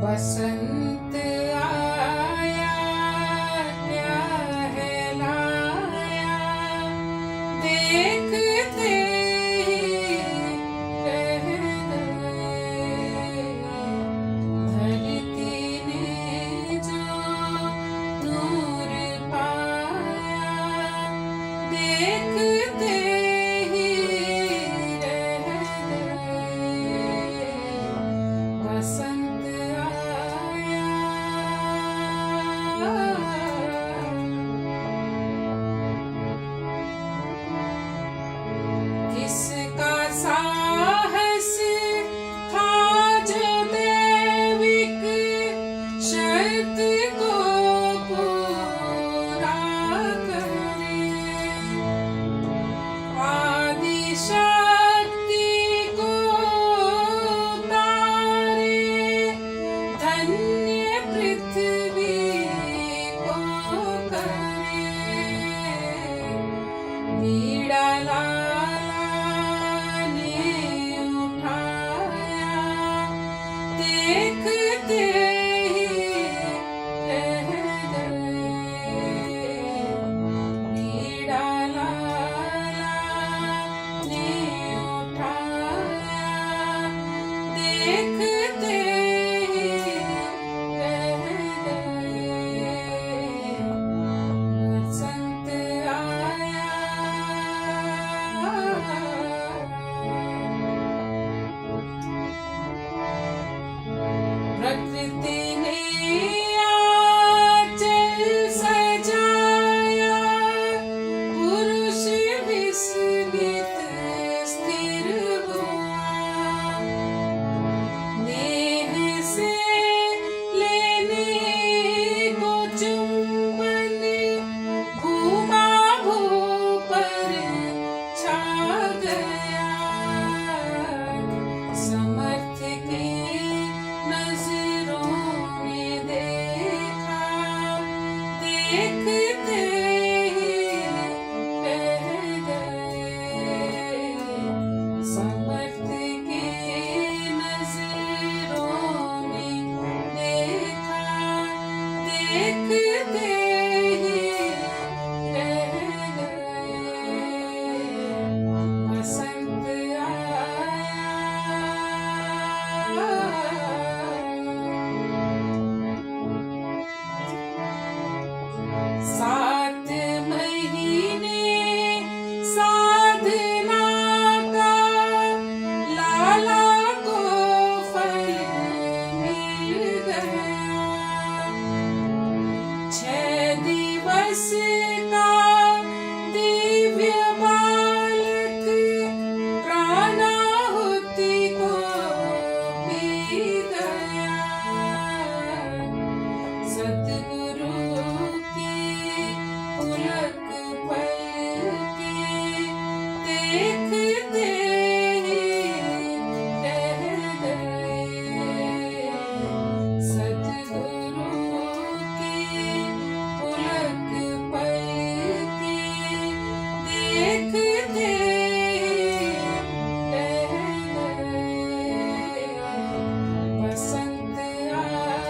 बसंत आया क्या है लाया, देखते ही रह गए। धरती ने जो नूर पाया, देखते ही रह गए। बसंत आया। किसका साहस था जो दैविक शर्त को पूरा करे। आदि शक्ति को तारे, धन्य पृथ्वी को करे। बीड़ा लाला ने उठाया, देखते ही रह गए। बीड़ा लाला ने उठाया, देखते ही रह गए। बसंत आया। प्रकृति ने आंचल सजाया, पुरुष विस्मित स्थिर हुआ। नेह से लेने को चुंबन, घूमा भू पर छा गया। समर्थ की नजरों ने देखा, देखते ही रह गए। समर्थ की नजरों ने देखा, देखते ही रह गए। बसंत आया। सात महीने साधना का लाला को फल मिल गया। 6 दिवस का दिव्य बालक प्राणाहुति को पी गया। सतगुरु की पुलक पलके, देखते ही रह गए। सतगुरु की पुलक पलके, देखते ही रह गए। बसंत आया।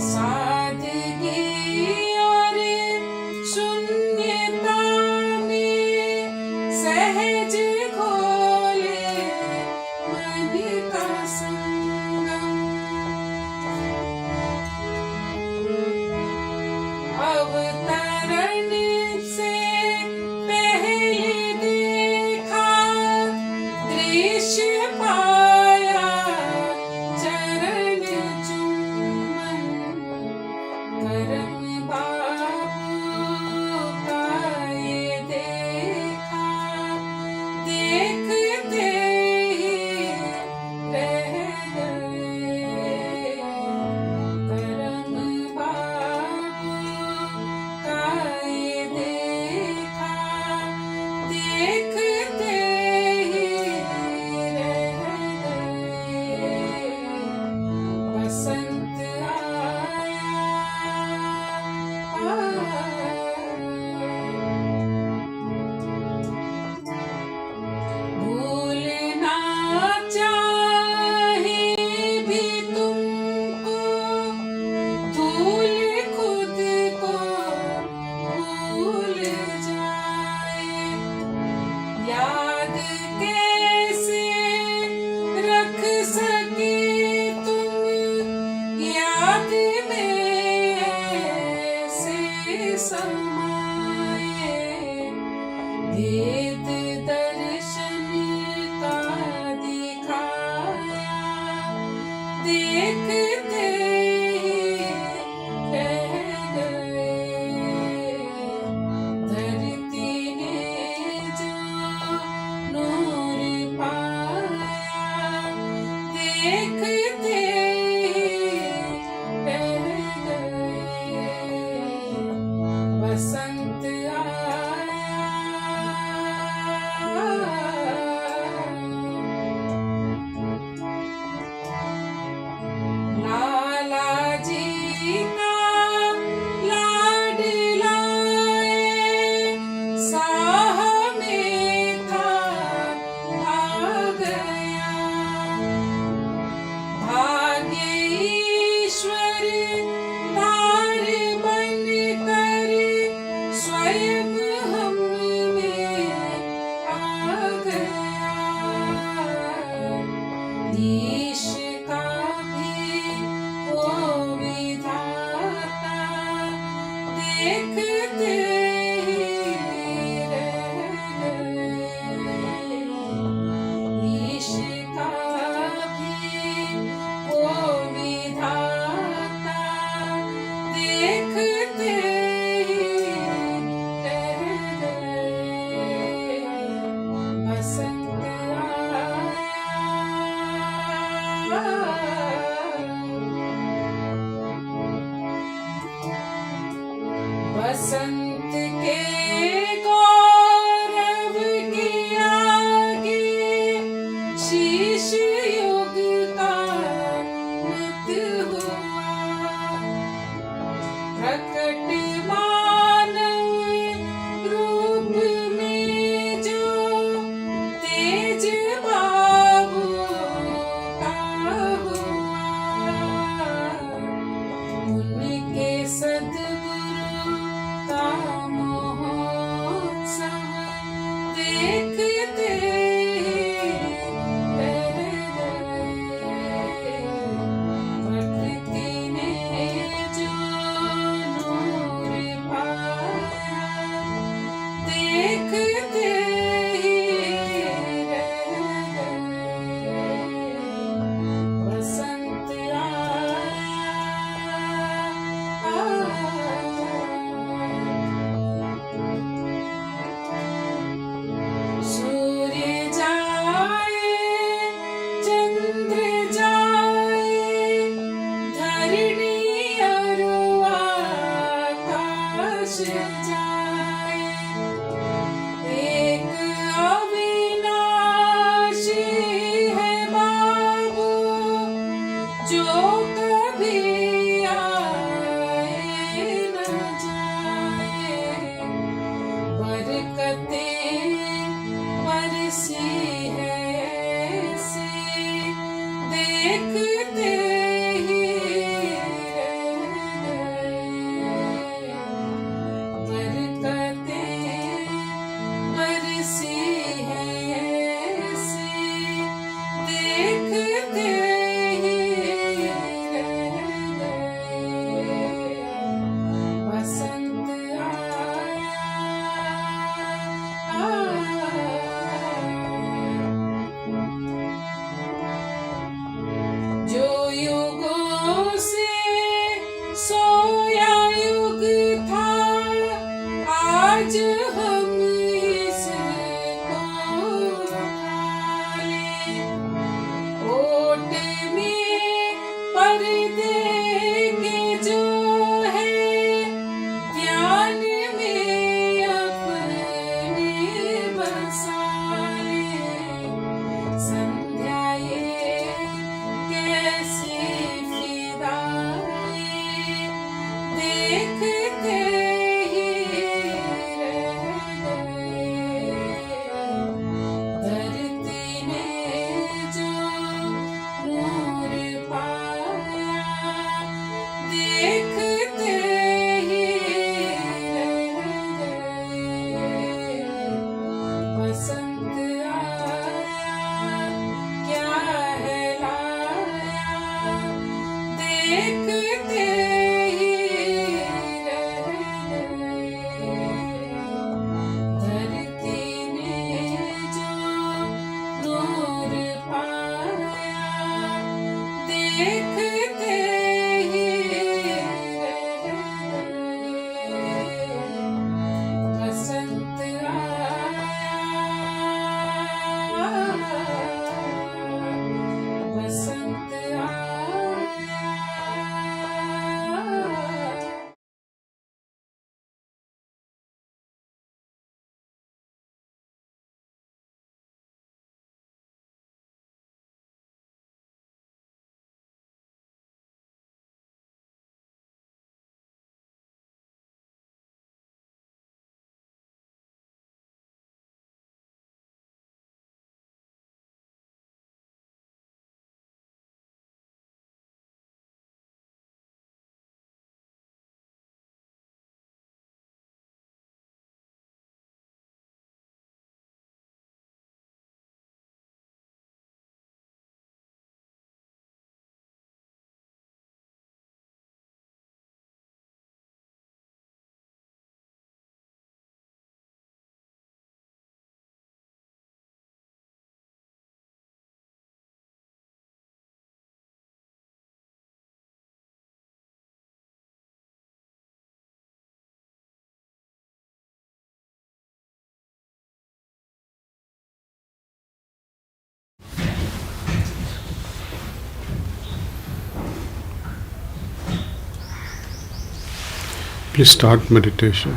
सादगी और शून्यता में सहज खोले मन का संगम। अवतरण से पहले देखा दृश्य पाया, चरण चुम्बन। करम बाबू का ये देखा, देखते ही रह गए। करम बाबू का ये देखा, देखते ही रह गए। बसंत आया। भेद दर्शन का दिखाया, देखते रह गए। धरती ने जो नूर पाया, देखते रह गए। बसंत आया, लालाजी का लाड लाए, साह में था आ गया। भाग्य ईश्वर तार बन कर स्वयं हम में आ गया। ईश का भी वो विधाता, देखते रह गए। ईश का भी वो विधाता, देखते रह गए। बसंत आया, बसंत के गौरव के आगे शीश युग का मत हुआ। प्रकट मानव रूप में जो तेज बाबू का हुआ, उनके सद्गुरु का महोत्सव, देखते रह गए। प्रकृति ने जो नूर पाया, देखते रह गए। बसंत आया, सूर्य जाए, चंद्र जाए, धरणी और आकाश जाए, एक अविनाशी है बाबू, जो कभी आए न जाए। बरकतें बरसी है ऐसी, देखते ही रह गए। बरकतें बरसी है ऐसी, देखते ही रह गए। बसंत आया, जो युगों से सोया युग था, आज हम इसको उठा ले। ओट में पर्दे के जो है, ज्ञान में अपने बसा ले। संध्या ये कैसी फिदाई, देखते ही रह Please start meditation.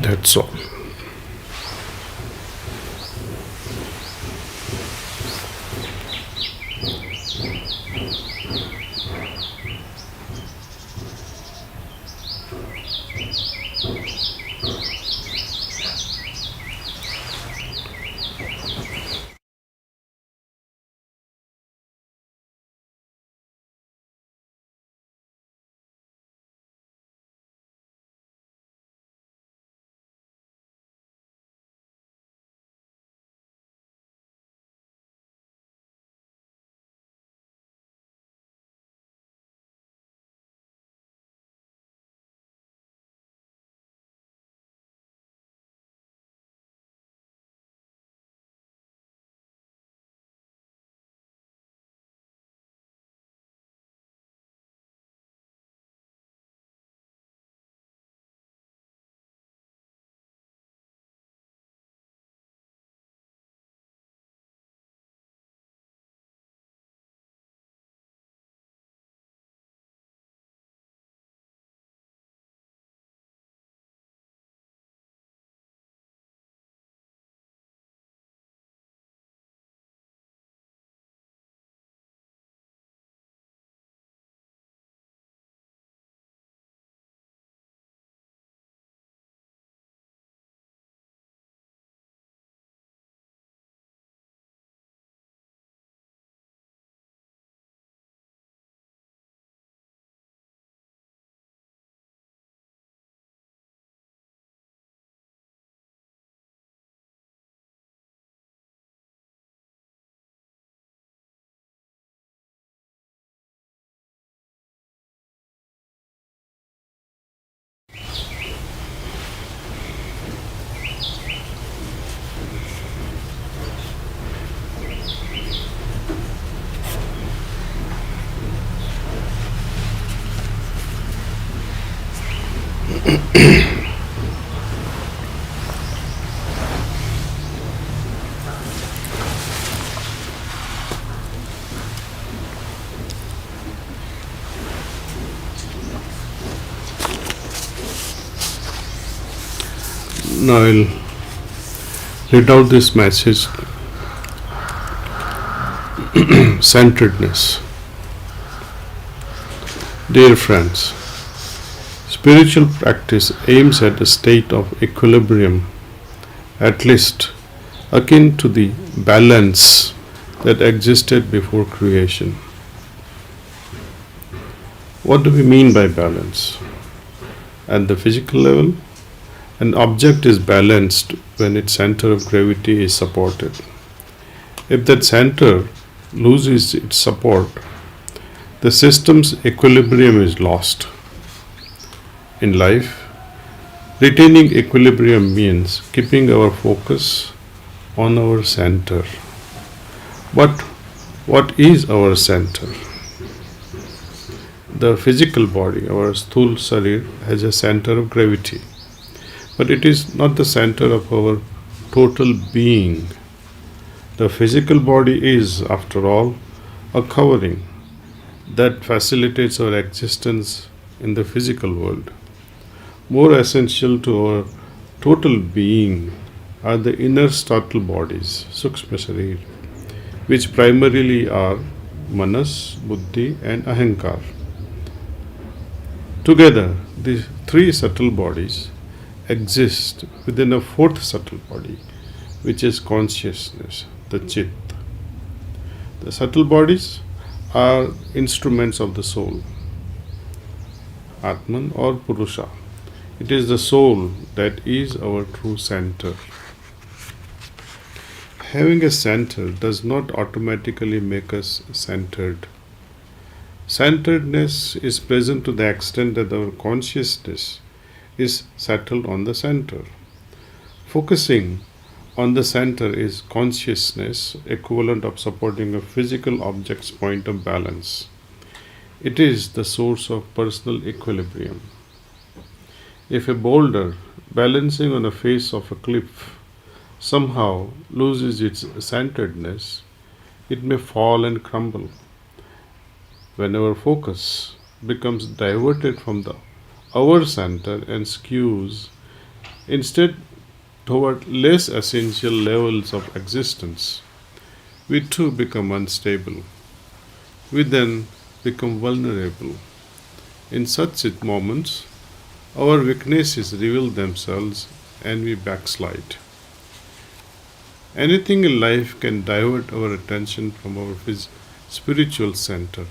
That's all. Now I'll read out this message. Centeredness. Dear friends, spiritual practice aims at a state of equilibrium, at least akin to the balance that existed before creation. What do we mean by balance? At the physical level, an object is balanced when its center of gravity is supported. If that center loses its support, the system's equilibrium is lost. In life, retaining equilibrium means keeping our focus on our center. But what is our center? The physical body, our sthul sarir, has a center of gravity. But it is not the center of our total being. The physical body is, after all, a covering that facilitates our existence in the physical world. More essential to our total being are the inner subtle bodies, Sukshma Sharir, which primarily are Manas, Buddhi and Ahankar. Together, these three subtle bodies exist within a fourth subtle body, which is consciousness, the Chit. The subtle bodies are instruments of the soul, Atman or Purusha. It is the soul that is our true center. Having a center does not automatically make us centered. Centeredness is present to the extent that our consciousness is settled on the center. Focusing on the center is consciousness, equivalent of supporting a physical object's point of balance. It is the source of personal equilibrium. If a boulder balancing on the face of a cliff somehow loses its centeredness, it may fall and crumble. When our focus becomes diverted from our center and skews Instead, toward less essential levels of existence, we too become unstable. We then become vulnerable. In such moments, our weaknesses reveal themselves and we backslide. Anything in life can divert our attention from our spiritual center.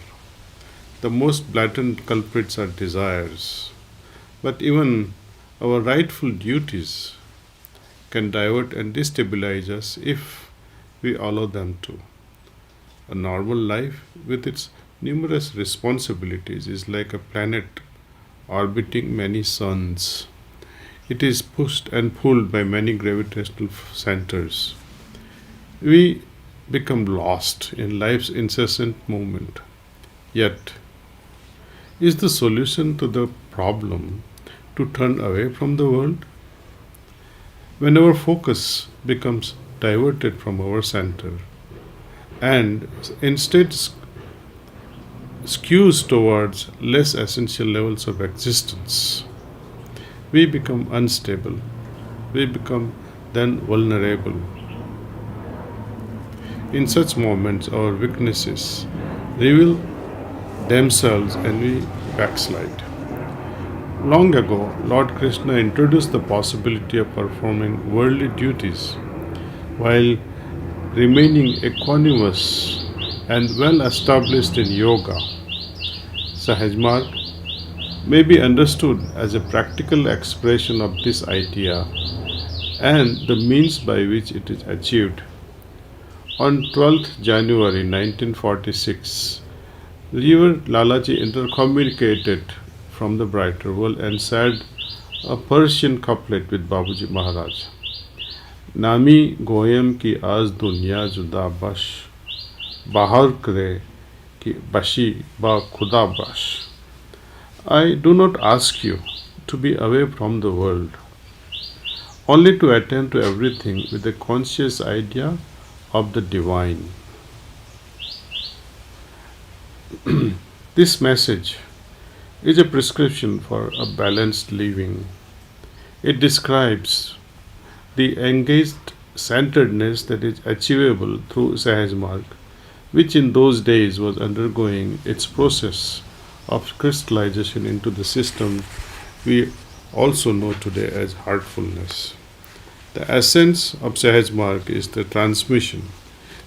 The most blatant culprits are desires, but even our rightful duties can divert and destabilize us if we allow them to. A normal life, with its numerous responsibilities, is like a planet orbiting many suns. It is pushed and pulled by many gravitational centers. We become lost in life's incessant movement. Yet, is the solution to the problem to turn away from the world? When our focus becomes diverted from our center and instead skews towards less essential levels of existence, we become unstable. We become then vulnerable. In such moments, our weaknesses reveal themselves and we backslide. Long ago, Lord Krishna introduced the possibility of performing worldly duties while remaining equanimous and well established in yoga. Sahajmarg may be understood as a practical expression of this idea and the means by which it is achieved. On 12th January 1946, River Lalaji intercommunicated from the brighter world and said a Persian couplet with Babuji Maharaj. Nami goyam ki az dunya juda bash, bahar kre ki bashi ba khuda bash. I do not ask you to be away from the world, only to attend to everything with a conscious idea of the divine. This message is a prescription for a balanced living. It describes the engaged centeredness that is achievable through Sahajmarg, which in those days was undergoing its process of crystallization into the system we also know today as heartfulness. The essence of Sahajmarg is the transmission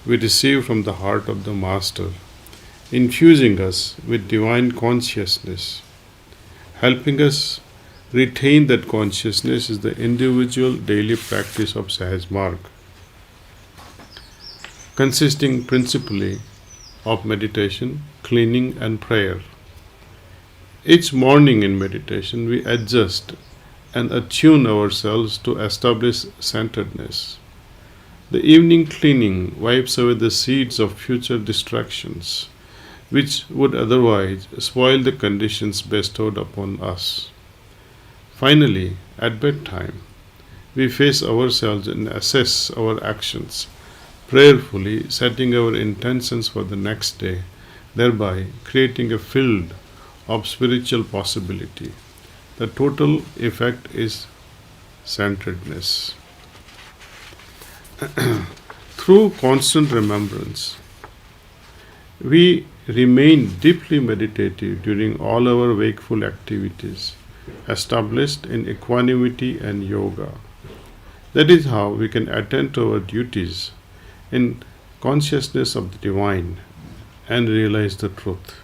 we receive from the heart of the Master, infusing us with divine consciousness. Helping us retain that consciousness is the individual daily practice of Sahajmarg, consisting principally of meditation, cleaning, and prayer. Each morning in meditation, we adjust and attune ourselves to establish centeredness. The evening cleaning wipes away the seeds of future distractions, which would otherwise spoil the conditions bestowed upon us. Finally, at bedtime, we face ourselves and assess our actions, prayerfully setting our intentions for the next day, thereby creating a field of spiritual possibility. The total effect is centeredness. Through constant remembrance, we remain deeply meditative during all our wakeful activities, established in equanimity and yoga. That is how we can attend to our duties in consciousness of the divine and realize the truth.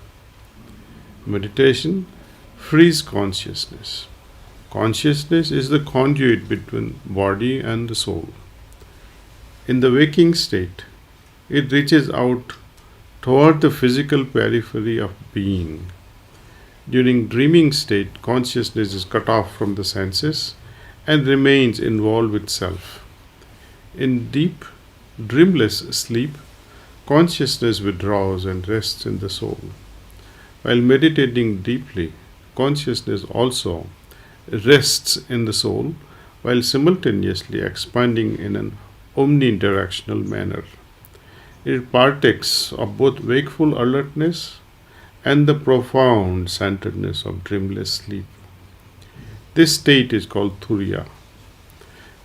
Meditation frees consciousness. Consciousness is the conduit between body and the soul. In the waking state, it reaches out toward the physical periphery of being. During dreaming state, consciousness is cut off from the senses and remains involved with self. In deep, dreamless sleep, consciousness withdraws and rests in the soul. While meditating deeply, consciousness also rests in the soul while simultaneously expanding in an omnidirectional manner. It partakes of both wakeful alertness and the profound centeredness of dreamless sleep. This state is called Turiya,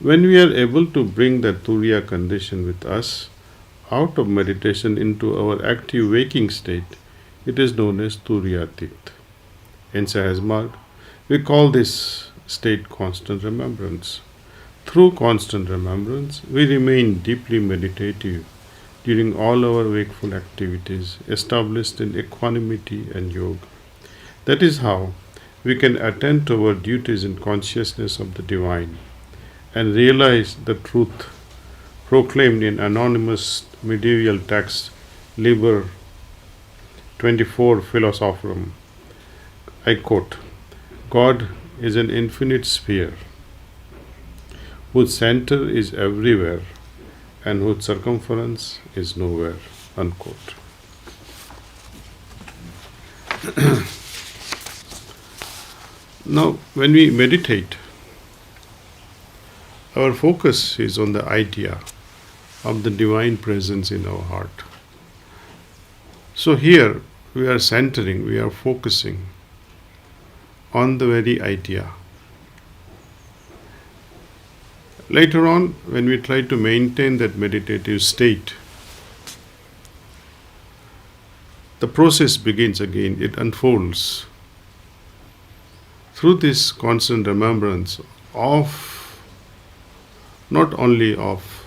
When we are able to bring that Turiya condition with us out of meditation into our active waking state, it is known as Turiyatit. In Sahasmarg, we call this state constant remembrance. Through constant remembrance, we remain deeply meditative during all our wakeful activities, established in equanimity and yoga. That is how we can attend to our duties in consciousness of the divine and realize the truth proclaimed in anonymous medieval text Liber 24 Philosophorum. I quote, God is an infinite sphere whose center is everywhere and whose circumference is nowhere. Unquote. Now, when we meditate, our focus is on the idea of the divine presence in our heart. So here we are centering, we are focusing on the very idea. Later on, when we try to maintain that meditative state, the process begins again, it unfolds. Through this constant remembrance of, not only of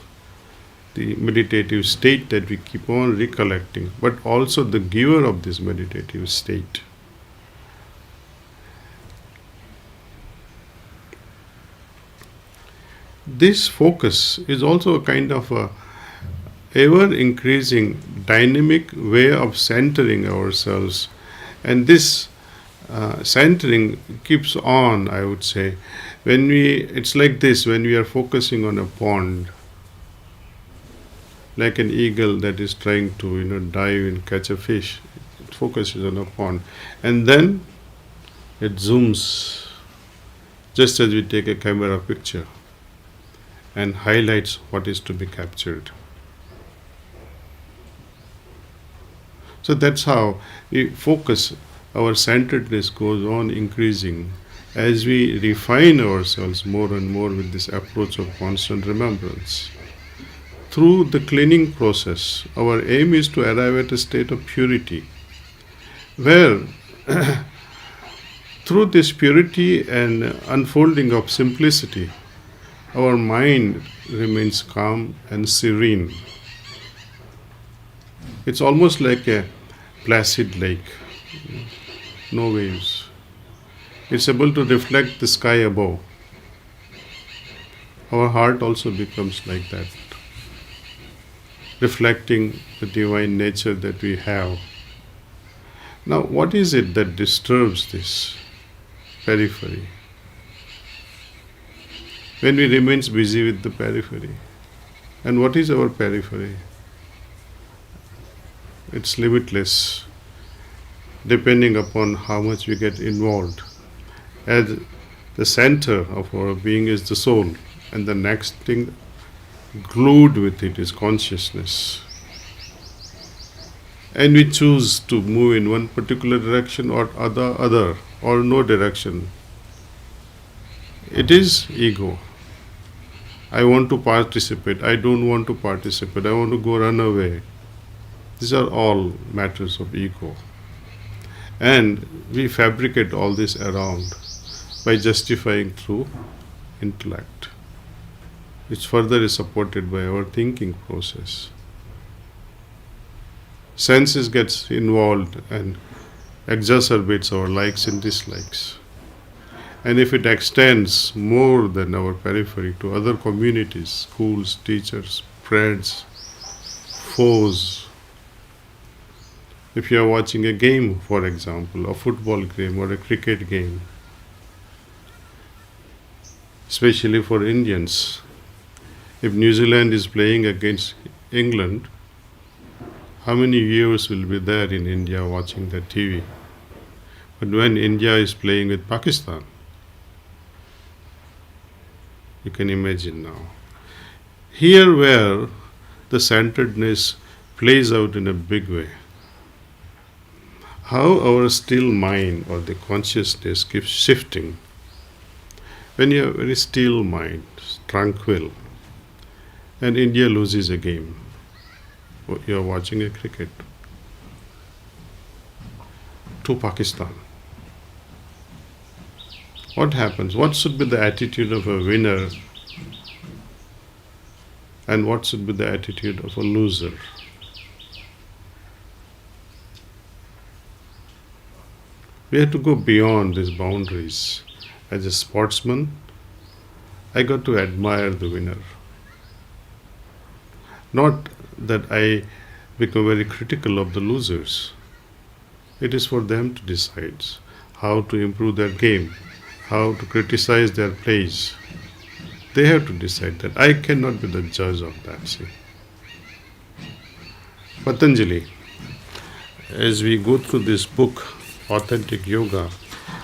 the meditative state that we keep on recollecting, but also the giver of this meditative state. This focus is also a kind of a ever increasing dynamic way of centering ourselves, and this centering keeps on, I would say. It's like this, when we are focusing on a pond, like an eagle that is trying to dive and catch a fish, it focuses on a pond, and then it zooms, just as we take a camera picture, and highlights what is to be captured. So that's how we focus, our centeredness goes on increasing as we refine ourselves more and more with this approach of constant remembrance. Through the cleaning process, our aim is to arrive at a state of purity, where through this purity and unfolding of simplicity, our mind remains calm and serene. It's almost like a placid lake, no waves. It's able to reflect the sky above. Our heart also becomes like that, reflecting the divine nature that we have. Now, what is it that disturbs this periphery? When we remain busy with the periphery. And what is our periphery? It's limitless, depending upon how much we get involved. As the center of our being is the soul, and the next thing glued with it is consciousness. And we choose to move in one particular direction or other, or no direction. It is ego. I want to participate, I don't want to participate, I want to go run away. These are all matters of ego. And we fabricate all this around by justifying through intellect, which further is supported by our thinking process. Senses gets involved and exacerbates our likes and dislikes. And if it extends more than our periphery to other communities, schools, teachers, friends, foes, if you are watching a game, for example, a football game or a cricket game, especially for Indians, if New Zealand is playing against England, how many viewers will be there in India watching the TV? But when India is playing with Pakistan, you can imagine now. Here where the centeredness plays out in a big way, how our still mind or the consciousness keeps shifting when you have a very still mind, tranquil, and India loses a game, you are watching a cricket, to Pakistan. What happens? What should be the attitude of a winner and what should be the attitude of a loser? We have to go beyond these boundaries. As a sportsman, I got to admire the winner. Not that I become very critical of the losers. It is for them to decide how to improve their game, how to criticize their plays. They have to decide that. I cannot be the judge of that. See, Patanjali, as we go through this book, Authentic Yoga,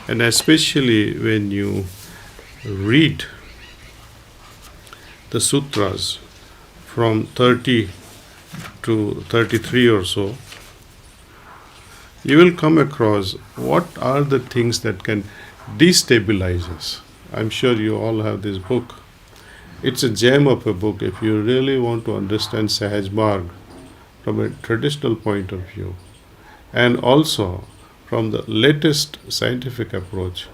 and especially when you read the sutras from 30 to 33 or so, you will come across what are the things that can destabilize us. I'm sure you all have this book. It's a gem of a book if you really want to understand Sahaj Marg from a traditional point of view and also from the latest scientific approach.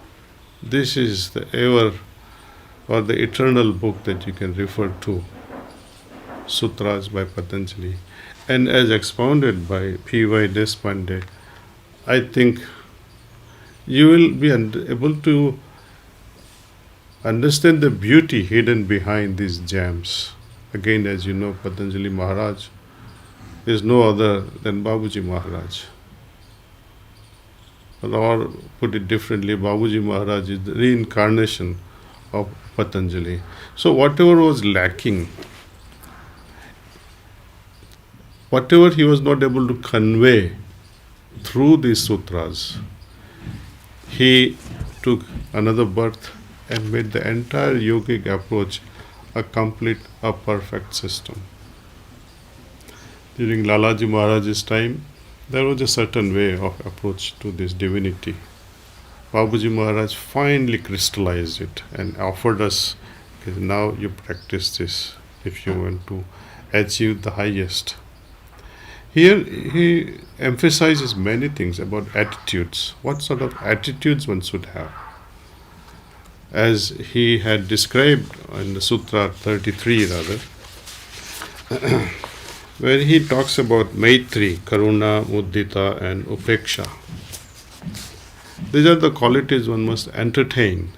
This is the ever or the eternal book that you can refer to, Sutras by Patanjali. And as expounded by P.Y. Deshpande, I think you will be able to understand the beauty hidden behind these gems. Again, as you know, Patanjali Maharaj is no other than Babuji Maharaj. Or put it differently, Babuji Maharaj is the reincarnation of Patanjali. So whatever was lacking, whatever he was not able to convey through these sutras, he took another birth and made the entire yogic approach a complete, a perfect system. During Lalaji Maharaj's time, there was a certain way of approach to this divinity. Babuji Maharaj finally crystallized it and offered us, okay, now you practice this if you want to achieve the highest. Here he emphasizes many things about attitudes, what sort of attitudes one should have. As he had described in the Sutra 33 rather, where he talks about Maitri, Karuna, Mudita and Upeksha. These are the qualities one must entertain.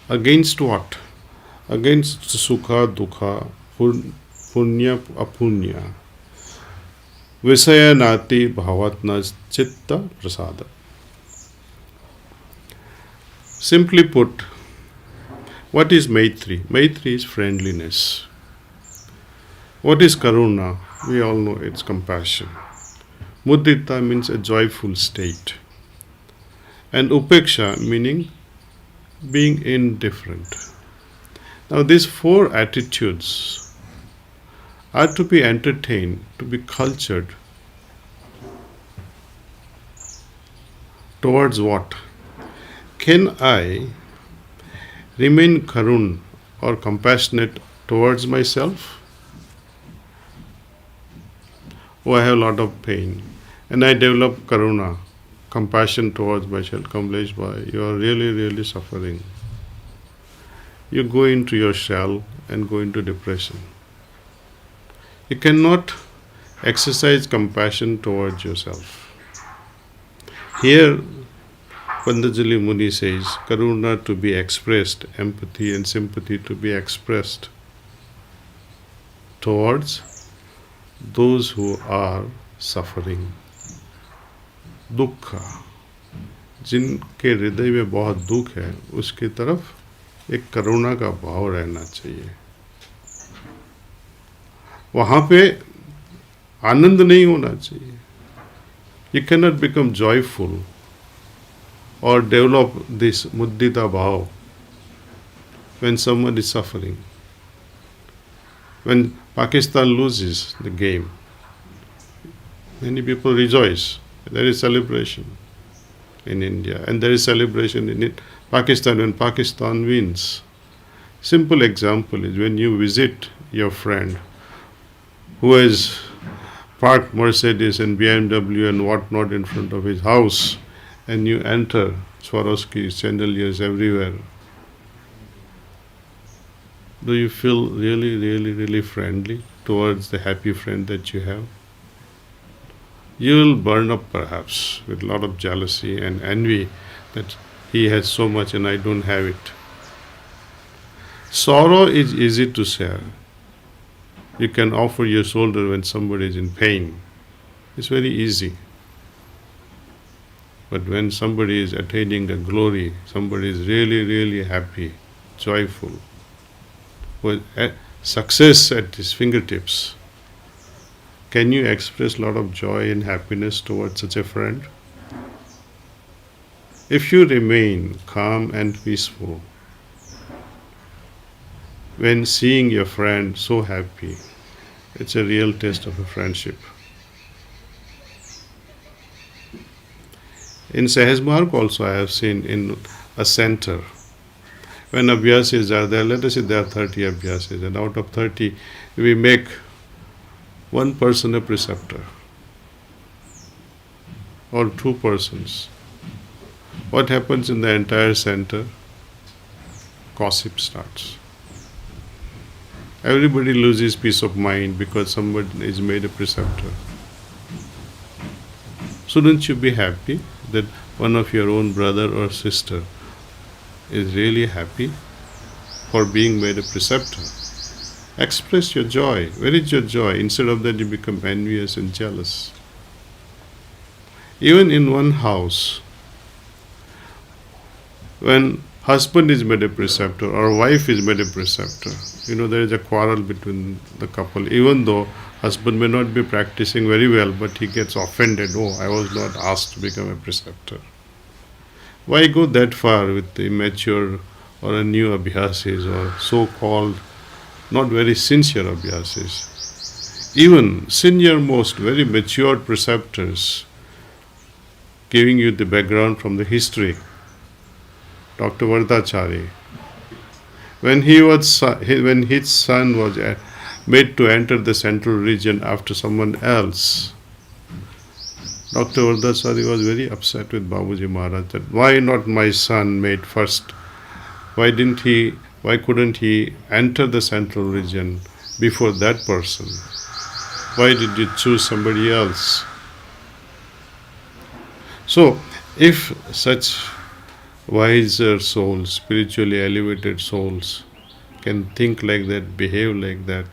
Against what? Against Sukha, Dukha, Punya, Apunya. Visaya Nati Bhavatna Chitta Prasada. Simply put, what is Maitri? Maitri is friendliness. What is Karuna? We all know it's compassion. Mudita means a joyful state. And Upeksha meaning being indifferent. Now these four attitudes are to be entertained, to be cultured. Towards what? Can I remain karun or compassionate towards myself? Oh, I have a lot of pain and I develop karuna, compassion towards myself. Kamlesh bhai, you are really, really suffering. You go into your shell and go into depression. You cannot exercise compassion towards yourself. Here, Patanjali Muni says, karuna to be expressed, empathy and sympathy to be expressed towards those who are suffering. दुख, जिनके हृदय में बहुत दुख है, उसकी तरफ एक करुणा का भाव रहना चाहिए. वहाँ पे आनंद नहीं होना चाहिए. You cannot become joyful or develop this muddita bhav when someone is suffering. When Pakistan loses the game, many people rejoice. There is celebration in India, and there is celebration in Pakistan when Pakistan wins. Simple example is when you visit your friend who has parked Mercedes and BMW and whatnot in front of his house, and you enter Swarovskis, chandeliers everywhere. Do you feel really, really, really friendly towards the happy friend that you have? You will burn up perhaps with a lot of jealousy and envy that he has so much and I don't have it. Sorrow is easy to share. You can offer your shoulder when somebody is in pain. It's very easy. But when somebody is attaining a glory, somebody is really, really happy, joyful, with success at his fingertips, can you express a lot of joy and happiness towards such a friend? If you remain calm and peaceful when seeing your friend so happy, it's a real test of a friendship. In Sahaj Marg also I have seen in a center, when abhyasis are there, let us say there are 30 abhyasis, and out of 30 we make one person a preceptor or two persons. What happens in the entire center? Gossip starts. Everybody loses peace of mind because somebody is made a preceptor. Shouldn't you be happy that one of your own brother or sister is really happy for being made a preceptor? Express your joy. Where is your joy? Instead of that, you become envious and jealous. Even in one house, when husband is made a preceptor or wife is made a preceptor, there is a quarrel between the couple. Even though husband may not be practicing very well, but he gets offended. Oh, I was not asked to become a preceptor. Why go that far with the immature or a new abhyasis or so-called not very sincere abhyasis? Even senior-most, very matured preceptors giving you the background from the history. Dr. Vardachari, when his son was made to enter the central region after someone else, Dr. Vardachari was very upset with Babuji Maharaj that why not my son made first? Why couldn't he enter the central region before that person? Why did you choose somebody else? So, if such wiser souls, spiritually elevated souls can think like that, behave like that,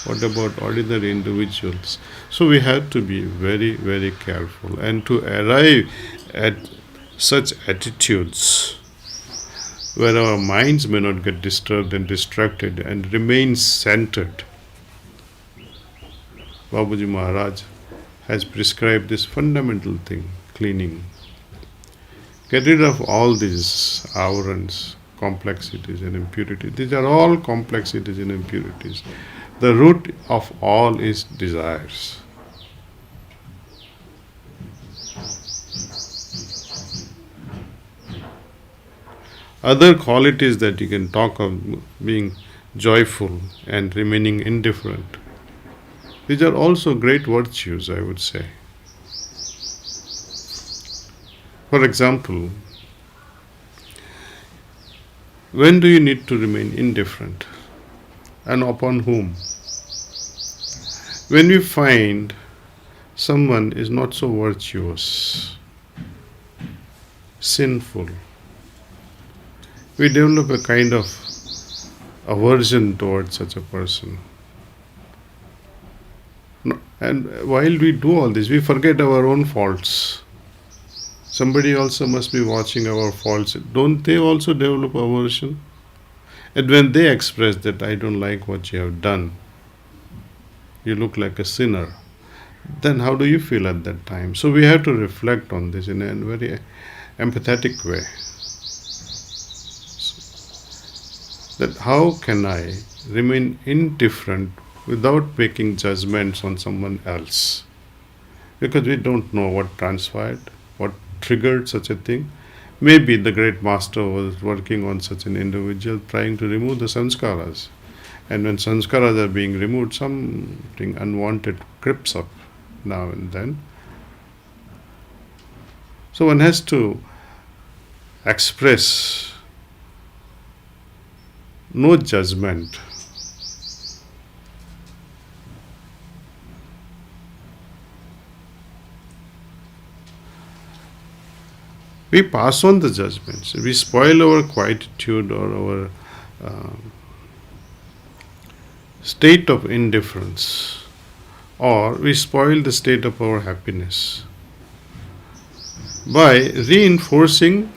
what about ordinary individuals? So we have to be very, very careful, and to arrive at such attitudes where our minds may not get disturbed and distracted and remain centered. Babuji Maharaj has prescribed this fundamental thing, cleaning. Get rid of all these avarans, complexities and impurities. These are all complexities and impurities. The root of all is desires. Other qualities that you can talk of, being joyful and remaining indifferent, these are also great virtues, I would say. For example, when do you need to remain indifferent, and upon whom? When we find someone is not so virtuous, sinful, we develop a kind of aversion towards such a person. And while we do all this, we forget our own faults. Somebody also must be watching our faults. Don't they also develop aversion? And when they express that I don't like what you have done, you look like a sinner, then how do you feel at that time? So we have to reflect on this in a very empathetic way. That how can I remain indifferent without making judgments on someone else? Because we don't know what transpired, what triggered such a thing. Maybe the great master was working on such an individual, trying to remove the sanskaras. And when sanskaras are being removed, something unwanted creeps up now and then. So one has to express no judgment. We pass on the judgments. We spoil our quietude or our state of indifference, or we spoil the state of our happiness by reinforcing.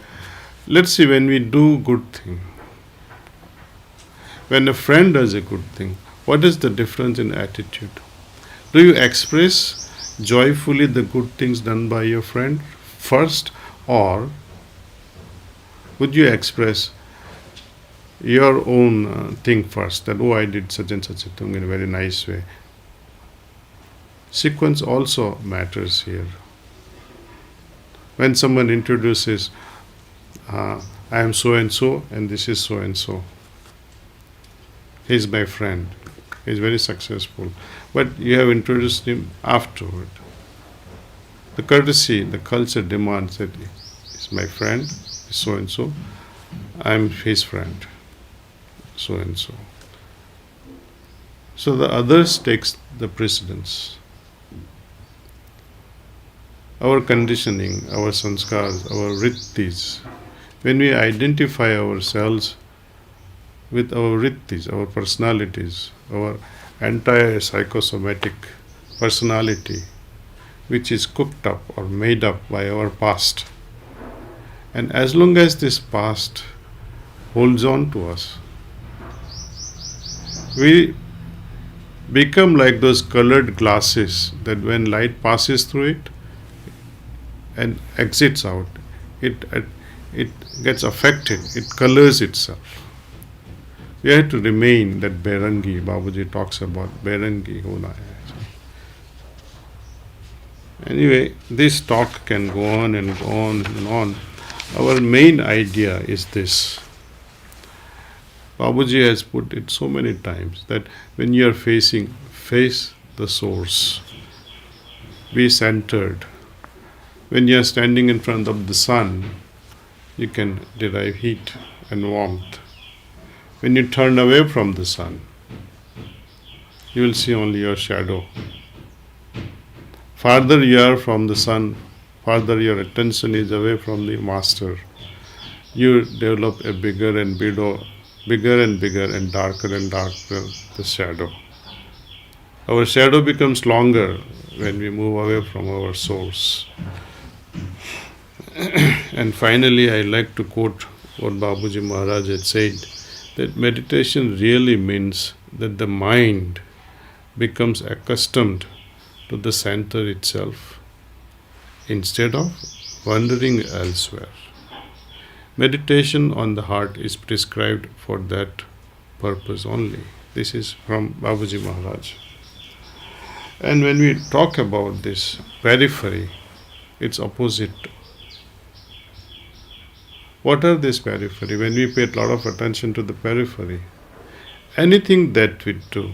Let's see, when we do good thing, when a friend does a good thing, what is the difference in attitude? Do you express joyfully the good things done by your friend first, or would you express your own thing first, that I did such and such a thing in a very nice way? Sequence also matters here. When someone introduces, I am so and so, and this is so and so, he is my friend, he is very successful, but you have introduced him afterward. The courtesy, the culture demands that he is my friend, so and so, I am his friend, so and so. So the others takes the precedence. Our conditioning, our sanskars, our vrittis, when we identify ourselves with our vrittis, our personalities, our entire psychosomatic personality, which is cooked up or made up by our past, and as long as this past holds on to us, we become like those colored glasses that when light passes through it and exits out, it gets affected, it colors itself. We have to remain that Berangi. Babuji talks about Berangi hona hai. Anyway, this talk can go on and go on and on. Our main idea is this. Babuji has put it so many times that when you are face the source. Be centered. When you are standing in front of the sun, you can derive heat and warmth. When you turn away from the sun, you will see only your shadow. Farther you are from the sun, farther your attention is away from the master, you develop a bigger and bigger and darker the shadow. Our shadow becomes longer when we move away from our source. And finally, I like to quote what Babuji Maharaj had said, that meditation really means that the mind becomes accustomed to the center itself instead of wandering elsewhere. Meditation on the heart is prescribed for that purpose only. This is from Babuji Maharaj. And when we talk about this periphery, it's opposite. What are these periphery? When we pay a lot of attention to the periphery, anything that we do,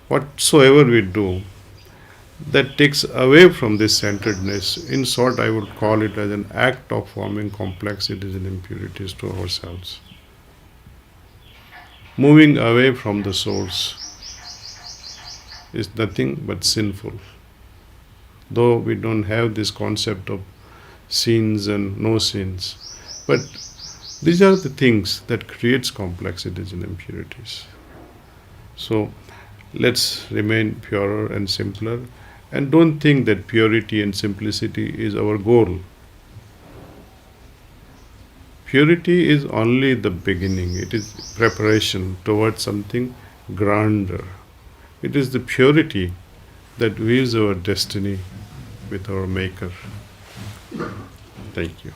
whatsoever we do, that takes away from this centeredness. In short, I would call it as an act of forming complexities and impurities to ourselves. Moving away from the source is nothing but sinful. Though we don't have this concept of sins and no sins, but these are the things that creates complexities and impurities. So let's remain purer and simpler, and don't think that purity and simplicity is our goal. Purity is only the beginning. It is preparation towards something grander. It is the purity that weaves our destiny with our Maker. Thank you.